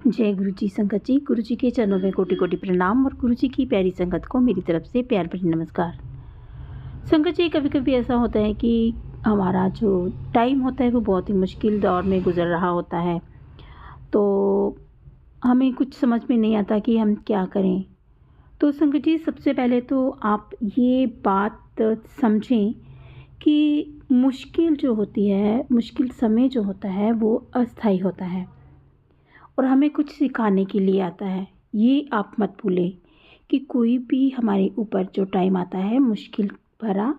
जय गुरु जी संगत जी। गुरु जी के चरणों में कोटि कोटि प्रणाम और गुरु जी की प्यारी संगत को मेरी तरफ से प्यार भरी नमस्कार। संगत जी, कभी कभी ऐसा होता है कि हमारा जो टाइम होता है वो बहुत ही मुश्किल दौर में गुजर रहा होता है, तो हमें कुछ समझ में नहीं आता कि हम क्या करें। तो संगत जी, सबसे पहले तो आप ये बात समझें कि मुश्किल जो होती है, मुश्किल समय जो होता है वो अस्थायी होता है और हमें कुछ सिखाने के लिए आता है। ये आप मत भूलें कि कोई भी हमारे ऊपर जो टाइम आता है मुश्किल भरा,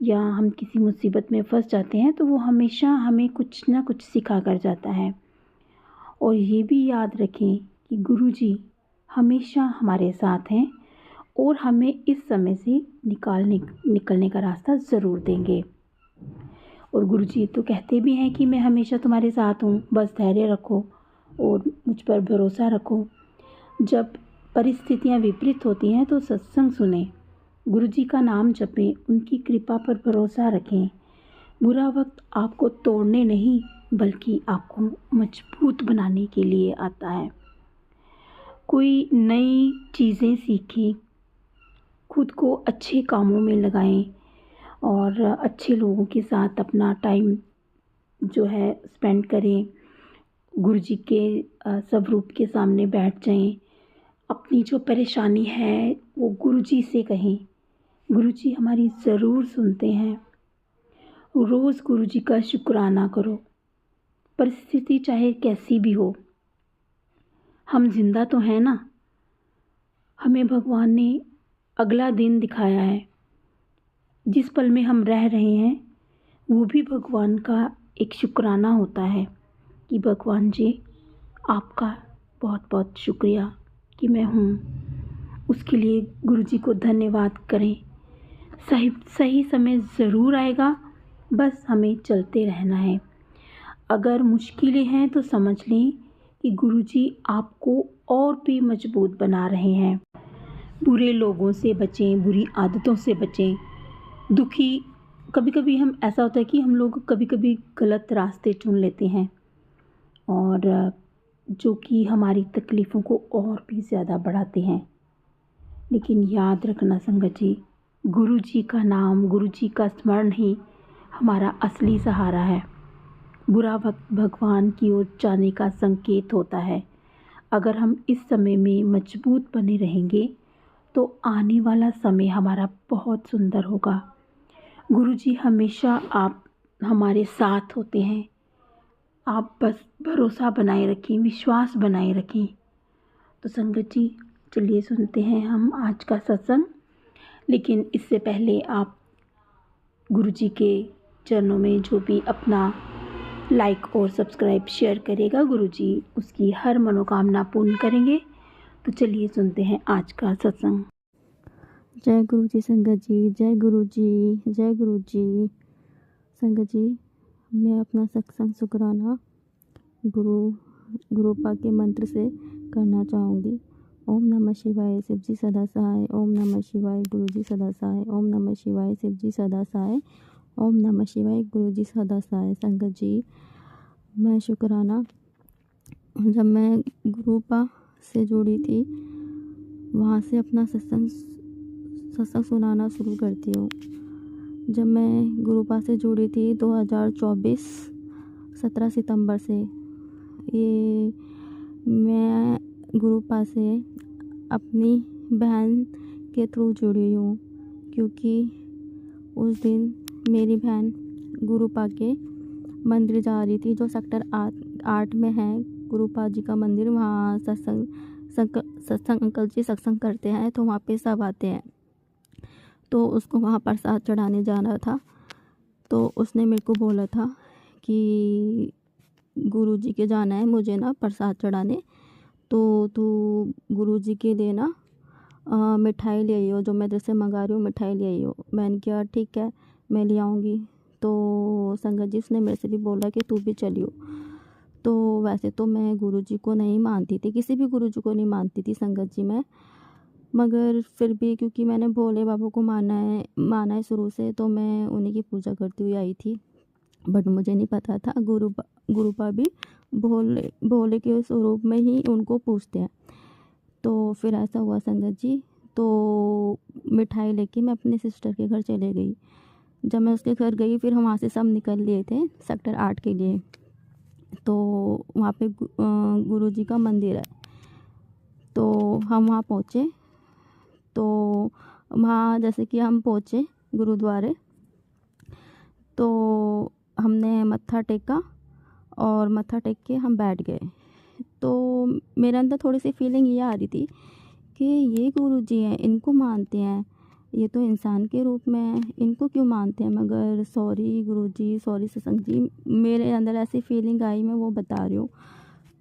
या हम किसी मुसीबत में फंस जाते हैं, तो वो हमेशा हमें कुछ ना कुछ सिखा कर जाता है। और ये भी याद रखें कि गुरु जी हमेशा हमारे साथ हैं और हमें इस समय से निकलने का रास्ता ज़रूर देंगे। और गुरु जी तो कहते भी हैं कि मैं हमेशा तुम्हारे साथ हूँ, बस धैर्य रखो और मुझ पर भरोसा रखो। जब परिस्थितियाँ विपरीत होती हैं तो सत्संग सुने, गुरु जी का नाम जपें, उनकी कृपा पर भरोसा रखें। बुरा वक्त आपको तोड़ने नहीं बल्कि आपको मजबूत बनाने के लिए आता है। कोई नई चीज़ें सीखें, खुद को अच्छे कामों में लगाएं और अच्छे लोगों के साथ अपना टाइम जो है स्पेंड करें। गुरु जी के स्वरूप के सामने बैठ जाएं। अपनी जो परेशानी है वो गुरु जी से कहें। गुरु जी हमारी ज़रूर सुनते हैं। रोज़ गुरु जी का शुक्राना करो। परिस्थिति चाहे कैसी भी हो, हम जिंदा तो हैं ना। हमें भगवान ने अगला दिन दिखाया है। जिस पल में हम रह रहे हैं वो भी भगवान का एक शुक्राना होता है कि भगवान जी आपका बहुत बहुत शुक्रिया कि मैं हूँ। उसके लिए गुरु जी को धन्यवाद करें। सही सही समय ज़रूर आएगा, बस हमें चलते रहना है। अगर मुश्किलें हैं तो समझ लें कि गुरु जी आपको और भी मजबूत बना रहे हैं। बुरे लोगों से बचें, बुरी आदतों से बचें। दुखी कभी कभी हम ऐसा होता है कि हम लोग कभी कभी गलत रास्ते चुन लेते हैं और जो कि हमारी तकलीफ़ों को और भी ज़्यादा बढ़ाते हैं। लेकिन याद रखना संगत जी, गुरु जी का नाम, गुरु जी का स्मरण ही हमारा असली सहारा है। बुरा वक्त भगवान की ओर जाने का संकेत होता है। अगर हम इस समय में मजबूत बने रहेंगे तो आने वाला समय हमारा बहुत सुंदर होगा। गुरु जी हमेशा आप हमारे साथ होते हैं। आप बस भरोसा बनाए रखें, विश्वास बनाए रखें। तो संगत जी, चलिए सुनते हैं हम आज का सत्संग। लेकिन इससे पहले आप गुरु जी के चरणों में जो भी अपना लाइक और सब्सक्राइब शेयर करेगा, गुरु जी उसकी हर मनोकामना पूर्ण करेंगे। तो चलिए सुनते हैं आज का सत्संग। जय गुरु जी संगत जी, जय गुरु जी, जय गुरु जी। संगत जी, मैं अपना सत्संग शुक्राना गुरुपा के मंत्र से करना चाहूँगी। ओम नमः शिवाय, शिव जी सदा सहाय। ओम नमः शिवाय, गुरु जी सदा सहाय। ओम नमः शिवाय, शिव जी सदा सहाय। ओम नमः शिवाय, गुरु जी सदा सहाय। संगत जी, मैं शुक्राना, जब मैं गुरुपा से जुड़ी थी वहाँ से अपना सत्संग सुनाना शुरू करती हूँ। जब मैं गुरुपा से जुड़ी थी 2024 17 सितंबर से, ये मैं गुरुपा से अपनी बहन के थ्रू जुड़ी हूँ, क्योंकि उस दिन मेरी बहन गुरुपा के मंदिर जा रही थी जो सेक्टर 8 में है गुरुपा जी का मंदिर। वहाँ सत्संग अंकल जी सत्संग करते हैं, तो वहाँ पे सब आते हैं। तो उसको वहाँ प्रसाद चढ़ाने जाना था, तो उसने मेरे को बोला था कि गुरु जी के जाना है मुझे ना प्रसाद चढ़ाने, तो तू गुरु जी के लिए ना मिठाई ले आइयो, जो मैं तेरे से मंगा रही हूँ मिठाई ले आइयो। मैंने कहा ठीक है, मैं ले आऊँगी। तो संगत जी, उसने मेरे से भी बोला कि तू भी चलियो। तो वैसे तो मैं गुरु जी को नहीं मानती थी, किसी भी गुरु जी को नहीं मानती थी संगत जी मैं, मगर फिर भी क्योंकि मैंने भोले बाबा को माना है शुरू से, तो मैं उन्हीं की पूजा करती हुई आई थी। बट मुझे नहीं पता था गुरुपा भी भोले भोले के स्वरूप में ही उनको पूजते हैं। तो फिर ऐसा हुआ संगत जी, तो मिठाई लेके मैं अपने सिस्टर के घर चले गई। जब मैं उसके घर गई फिर हम वहाँ से सब निकल लिए थे सेक्टर 8 के लिए। तो वहाँ पे गुरुजी का मंदिर है, तो हम वहाँ पहुँचे। तो वहाँ जैसे कि हम पहुँचे गुरुद्वारे, तो हमने मत्था टेका और मत्था टेक के हम बैठ गए। तो मेरे अंदर थोड़ी सी फीलिंग ये आ रही थी कि ये गुरुजी हैं, इनको मानते हैं, ये तो इंसान के रूप में है, इनको क्यों मानते हैं। मगर सॉरी गुरुजी, सॉरी सत्संग जी, मेरे अंदर ऐसी फीलिंग आई, मैं वो बता रही हूँ।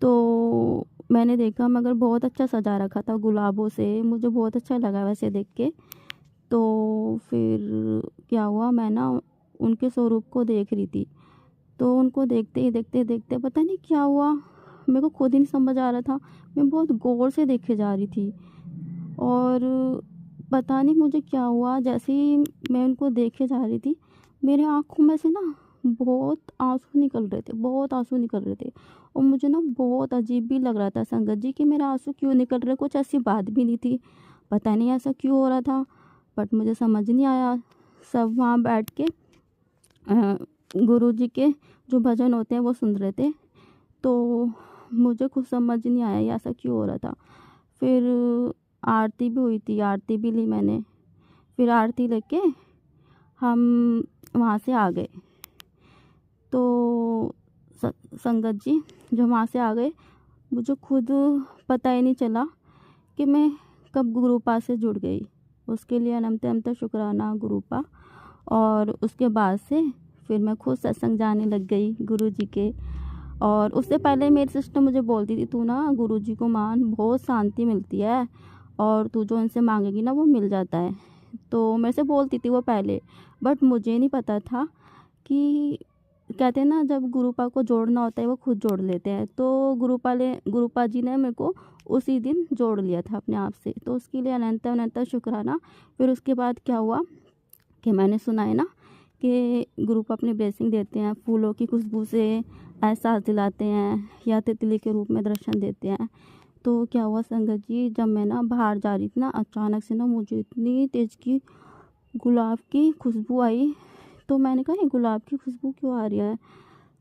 तो मैंने देखा, मगर बहुत अच्छा सजा रखा था गुलाबों से, मुझे बहुत अच्छा लगा वैसे देख के। तो फिर क्या हुआ, मैं ना उनके स्वरूप को देख रही थी। तो उनको देखते ही देखते देखते पता नहीं क्या हुआ, मेरे को खुद ही नहीं समझ आ रहा था। मैं बहुत गौर से देखे जा रही थी और पता नहीं मुझे क्या हुआ, जैसे ही मैं उनको देखे जा रही थी मेरे आँखों में से ना बहुत आंसू निकल रहे थे, बहुत आंसू निकल रहे थे। और मुझे ना बहुत अजीब भी लग रहा था संगत जी कि मेरे आंसू क्यों निकल रहे, कुछ ऐसी बात भी नहीं थी, पता नहीं ऐसा क्यों हो रहा था, बट मुझे समझ नहीं आया। सब वहाँ बैठ के गुरु जी के जो भजन होते हैं वो सुन रहे थे, तो मुझे कुछ समझ नहीं आया ये ऐसा क्यों हो रहा था। फिर आरती भी हुई थी, आरती भी ली मैंने। फिर आरती लेके हम वहाँ से आ गए। तो संगत जी जो वहाँ से आ गए, मुझे खुद पता ही नहीं चला कि मैं कब गुरुपा से जुड़ गई। उसके लिए अनंत अनंत शुक्राना गुरुपा। और उसके बाद से फिर मैं खुद सत्संग जाने लग गई गुरु जी के। और उससे पहले मेरी सिस्टर मुझे बोलती थी, तू ना गुरु जी को मान, बहुत शांति मिलती है और तू जो उनसे मांगेगी ना वो मिल जाता है। तो मेरे से बोलती थी वो पहले, बट मुझे नहीं पता था कि कहते हैं ना जब गुरुपा को जोड़ना होता है वो खुद जोड़ लेते हैं। तो गुरुपा जी ने मेरे को उसी दिन जोड़ लिया था अपने आप से, तो उसके लिए अनंत अनंत शुक्राना। फिर उसके बाद क्या हुआ कि मैंने सुना है ना कि गुरुपा अपनी ब्लेसिंग देते हैं, फूलों की खुशबू से एहसास दिलाते हैं या तितली के रूप में दर्शन देते हैं। तो क्या हुआ संगत जी, जब मैं ना बाहर जा रही थी ना, अचानक से ना मुझे इतनी तेज़ की गुलाब की खुशबू आई। तो मैंने कहा ये गुलाब की खुशबू क्यों आ रही है।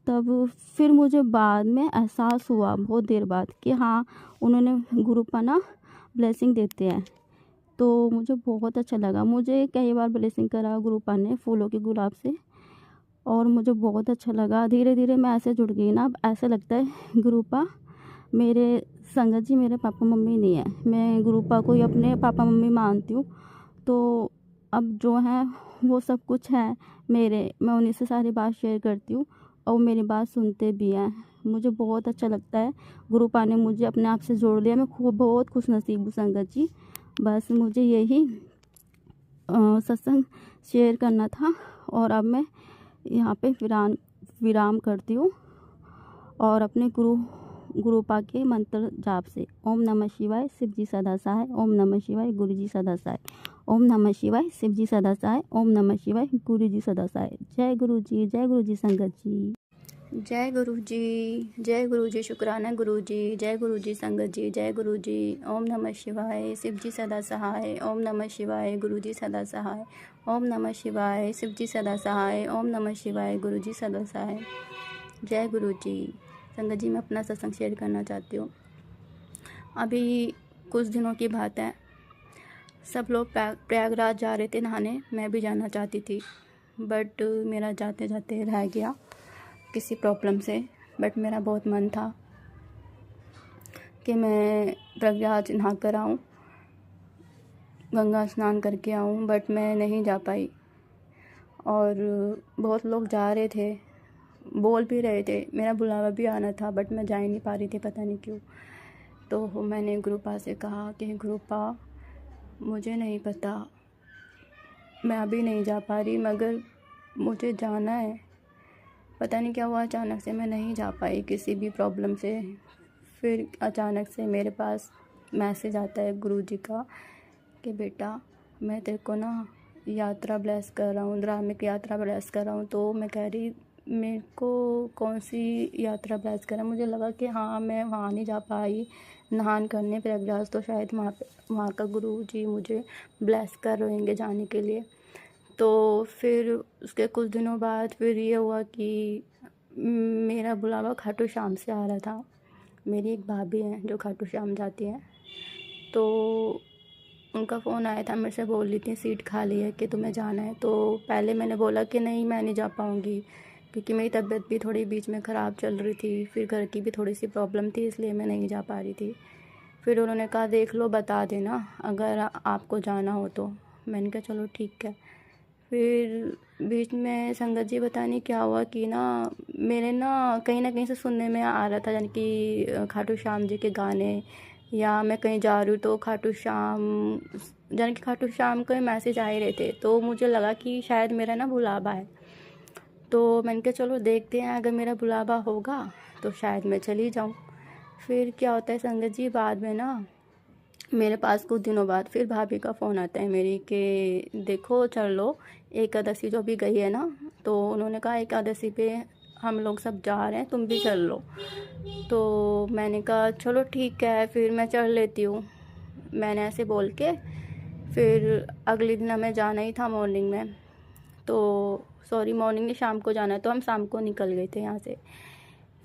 तब फिर मुझे बाद में एहसास हुआ बहुत देर बाद कि हाँ उन्होंने गुरुपा ना ब्लेसिंग देते हैं। तो मुझे बहुत अच्छा लगा, मुझे कई बार ब्लेसिंग करा गुरुपा ने फूलों के गुलाब से और मुझे बहुत अच्छा लगा। धीरे धीरे मैं ऐसे जुड़ गई ना, अब ऐसा लगता है गुरुपा मेरे संगत जी मेरे पापा मम्मी नहीं है, मैं गुरुपा को ही अपने पापा मम्मी मानती हूँ। तो अब जो है वो सब कुछ है मेरे, मैं उन्हीं से सारी बात शेयर करती हूँ और वो मेरी बात सुनते भी हैं। मुझे बहुत अच्छा लगता है, गुरुपा ने मुझे अपने आप से जोड़ लिया, मैं खूब बहुत खुश नसीब हूँ संगत जी। बस मुझे यही सत्संग शेयर करना था और अब मैं यहाँ पे विराम करती हूँ और अपने गुरुपा के मंत्र जाप से ओम नमः शिवाय शिव जी सदा सहाय, ओम नमः शिवाय गुरु जी सदा सहाय, ओम नमः शिवाय शिव जी सदा सहाय, ओम नमः शिवाय गुरु जी सदा सहाय। जय गुरु जी संगत जी। जय गुरु जी, शुक्राना गुरु जी, जय गुरु जी संगत जी, जय गुरु जी। ओम नमः शिवाय शिव जी सदा सहाय, ओम नमः शिवाय गुरु जी सदा सहाय, ओम नमः शिवाय शिव जी सदा सहाय, ओम नमः शिवाय गुरु जी सदा सहाय। जय गुरु जी। संगत जी मैं अपना सत्संग शेयर करना चाहती हूँ। अभी कुछ दिनों की बात है, सब लोग प्रयागराज जा रहे थे नहाने, मैं भी जाना चाहती थी, बट मेरा जाते जाते रह गया किसी प्रॉब्लम से। बट मेरा बहुत मन था कि मैं प्रयागराज नहा कर आऊँ, गंगा स्नान करके आऊँ, बट मैं नहीं जा पाई। और बहुत लोग जा रहे थे, बोल भी रहे थे, मेरा बुलावा भी आना था, बट मैं जा ही नहीं पा रही थी, पता नहीं क्यों। तो मैंने गुरुपा से कहा कि गुरुपा मुझे नहीं पता, मैं अभी नहीं जा पा रही, मगर मुझे जाना है। पता नहीं क्या हुआ, अचानक से मैं नहीं जा पाई किसी भी प्रॉब्लम से। फिर अचानक से मेरे पास मैसेज आता है गुरुजी का कि बेटा मैं तेरे को ना यात्रा ब्लेस कर रहा हूँ, धार्मिक यात्रा ब्लेस कर रहा हूँ। तो मैं कह रही मेरे को कौन सी यात्रा ब्लेस करा, मुझे लगा कि हाँ मैं वहाँ नहीं जा पाई नहान करने प्रयागराज, तो शायद वहाँ का गुरु जी मुझे ब्लेस कर रहेंगे जाने के लिए। तो फिर उसके कुछ दिनों बाद फिर ये हुआ कि मेरा बुलावा खाटू श्याम से आ रहा था। मेरी एक भाभी है जो खाटू श्याम जाती है, तो उनका फ़ोन आया था, मेरे से बोल रही थी सीट खाली है कि तुम्हें जाना है। तो पहले मैंने बोला कि नहीं मैं नहीं जा पाऊँगी, क्योंकि मेरी तबीयत भी थोड़ी बीच में ख़राब चल रही थी, फिर घर की भी थोड़ी सी प्रॉब्लम थी, इसलिए मैं नहीं जा पा रही थी। फिर उन्होंने कहा देख लो बता देना अगर आपको जाना हो तो। मैंने कहा चलो ठीक है। फिर बीच में संगत जी पता नहीं क्या हुआ कि मेरे ना कहीं से सुनने में आ रहा था, यानी कि खाटू श्याम जी के गाने, या मैं कहीं जा रही हूँ तो खाटू श्याम, यानी कि खाटू श्याम के मैसेज आ ही रहे थे। तो मुझे लगा कि शायद मेरा ना बुलावा है, तो मैंने कहा चलो देखते हैं, अगर मेरा बुलावा होगा तो शायद मैं चली जाऊँ। फिर क्या होता है संगत जी, बाद में मेरे पास कुछ दिनों बाद फिर भाभी का फ़ोन आता है मेरी कि देखो चल लो, एकादशी जो भी गई है ना, तो उन्होंने कहा एकादशी पे हम लोग सब जा रहे हैं, तुम भी चल लो। तो मैंने कहा चलो ठीक है, फिर मैं चल लेती हूँ। मैंने ऐसे बोल के फिर अगले दिन हमें जाना ही था मॉर्निंग में, तो सॉरी मॉर्निंग में शाम को जाना है, तो हम शाम को निकल गए थे यहाँ से।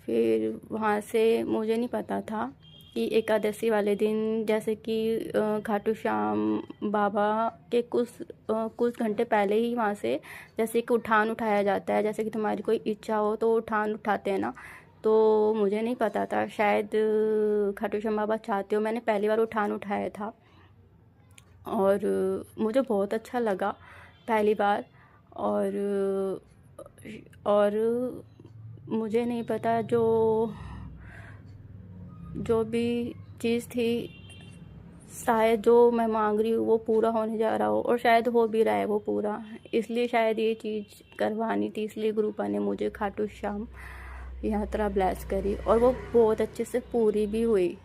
फिर वहाँ से मुझे नहीं पता था कि एकादशी वाले दिन, जैसे कि खाटू श्याम बाबा के कुछ घंटे पहले ही वहाँ से जैसे कि उठान उठाया जाता है, जैसे कि तुम्हारी कोई इच्छा हो तो उठान उठाते हैं ना। तो मुझे नहीं पता था, शायद खाटू श्याम बाबा चाहते हो, मैंने पहली बार उठान उठाया था और मुझे बहुत अच्छा लगा पहली बार। और मुझे नहीं पता जो भी चीज़ थी, शायद जो मैं मांग रही हूँ वो पूरा होने जा रहा हो, और शायद हो भी रहा है वो पूरा, इसलिए शायद ये चीज़ करवानी थी, इसलिए गुरुपा ने मुझे खाटू श्याम यात्रा ब्लेस करी, और वो बहुत अच्छे से पूरी भी हुई,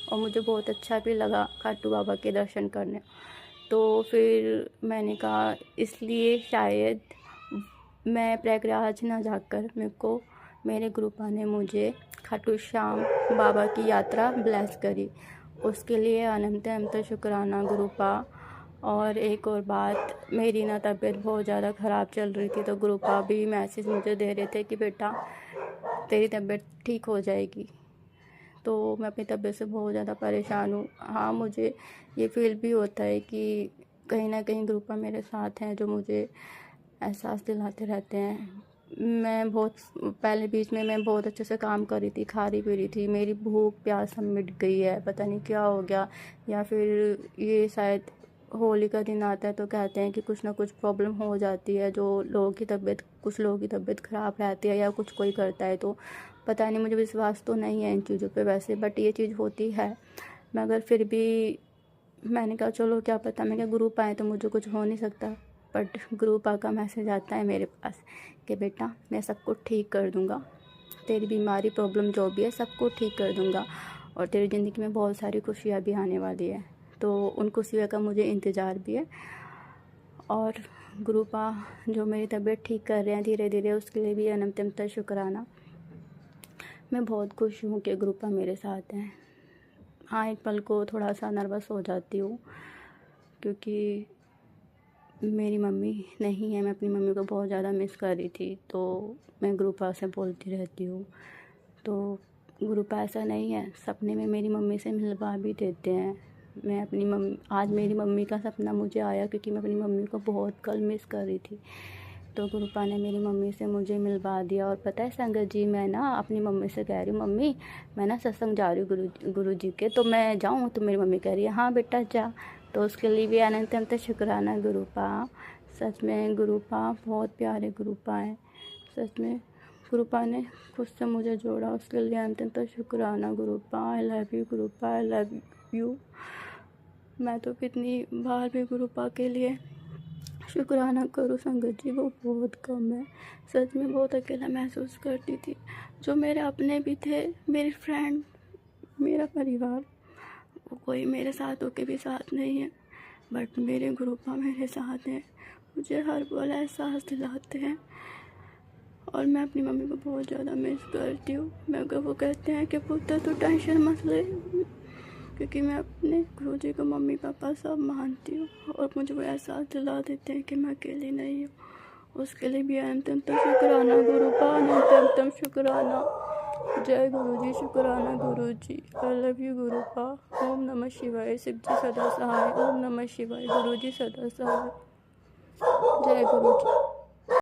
और मुझे बहुत अच्छा भी लगा खाटू बाबा के दर्शन करने। तो फिर मैंने कहा इसलिए शायद मैं प्रयागराज ना जाकर मेरे गुरुपा ने मुझे खाटू श्याम बाबा की यात्रा ब्लेस करी, उसके लिए अनंत अनंत शुक्राना गुरुपा। और एक और बात, मेरी तबीयत बहुत ज़्यादा ख़राब चल रही थी, तो गुरुपा भी मैसेज मुझे दे रहे थे कि बेटा तेरी तबीयत ठीक हो जाएगी। तो मैं अपनी तबीयत से बहुत ज़्यादा परेशान हूँ। हाँ, मुझे ये फील भी होता है कि कहीं ना कहीं गुरुपा मेरे साथ हैं, जो मुझे एहसास दिलाते रहते हैं। मैं पहले बीच में मैं बहुत अच्छे से काम कर रही थी, खा रही पी रही थी, मेरी भूख प्यास सब मिट गई है, पता नहीं क्या हो गया, या फिर ये शायद होली का दिन आता है तो कहते हैं कि कुछ ना कुछ प्रॉब्लम हो जाती है, कुछ लोगों की तबीयत ख़राब रहती है या कुछ कोई करता है, तो पता नहीं, मुझे विश्वास तो नहीं है इन चीज़ों पे वैसे, बट ये चीज़ होती है। मगर फिर भी मैंने कहा चलो क्या पता, मैं क्या गुरुपा है तो मुझे कुछ हो नहीं सकता। बट गुरुपा का मैसेज आता है मेरे पास कि बेटा मैं सबको ठीक कर दूँगा, तेरी बीमारी प्रॉब्लम जो भी है सबको ठीक कर दूँगा, और तेरी ज़िंदगी में बहुत सारी खुशियाँ भी आने वाली है। तो उन खुशियों का मुझे इंतज़ार भी है, और गुरुपा जो मेरी तबीयत ठीक कर रहे हैं धीरे धीरे, उसके लिए भी अनंत अनंत शुक्राना। मैं बहुत खुश हूँ कि गुरुपा मेरे साथ हैं। हाँ, एक पल को थोड़ा सा नर्वस हो जाती हूँ, क्योंकि मेरी मम्मी नहीं है, मैं अपनी मम्मी को बहुत ज़्यादा मिस कर रही थी, तो मैं गुरुपा से बोलती रहती हूँ। तो गुरुपा ऐसा नहीं है, सपने में मेरी मम्मी से मिलवा भी देते हैं। आज मेरी मम्मी का सपना मुझे आया, क्योंकि मैं अपनी मम्मी को बहुत कल मिस कर रही थी, तो गुरुपा ने मेरी मम्मी से मुझे मिलवा दिया। और पता है संगत जी, मैं अपनी मम्मी से कह रही हूँ मम्मी मैं सत्संग जा रही हूँ गुरु जी के, तो मैं जाऊँ? तो मेरी मम्मी कह रही है हाँ बेटा जा। तो उसके लिए भी अनंत अनंत शुक्राना गुरुपा। सच में गुरुपा बहुत प्यारे गुरुपा है, सच में गुरुपा ने खुद से मुझे जोड़ा, उसके लिए अनंत अनंत शुक्राना Gurupa. I love you Gurupa, I love you. मैं तो कितनी बार भी गुरुपा के लिए शुक्राना करूँ संगत जी, वो बहुत कम है। सच में बहुत अकेला महसूस करती थी। जो मेरे अपने भी थे, मेरे फ्रेंड, मेरा परिवार, वो कोई मेरे साथ होके भी साथ नहीं है, बट मेरे गुरुपा मेरे साथ हैं, मुझे हर पल एहसास दिलाते हैं। और मैं अपनी मम्मी को बहुत ज़्यादा मिस करती हूँ। वो कहते हैं कि पुत्र तू टेंशन मत ले, क्योंकि मैं अपने गुरुजी को मम्मी पापा सब मानती हूँ और मुझे वो एहसास दिला देते हैं कि मैं अकेली नहीं हूँ। उसके लिए भी अनंत शुक्राना गुरुपा, अनंत शुक्राना। जय गुरुजी, शुक्राना गुरुजी। आई लव यू गुरुपा। ओम नमः शिवाय, शिव जी सदा सहाय। ओम नमः शिवाय, गुरुजी सदा सहाय। जय गुरुजी।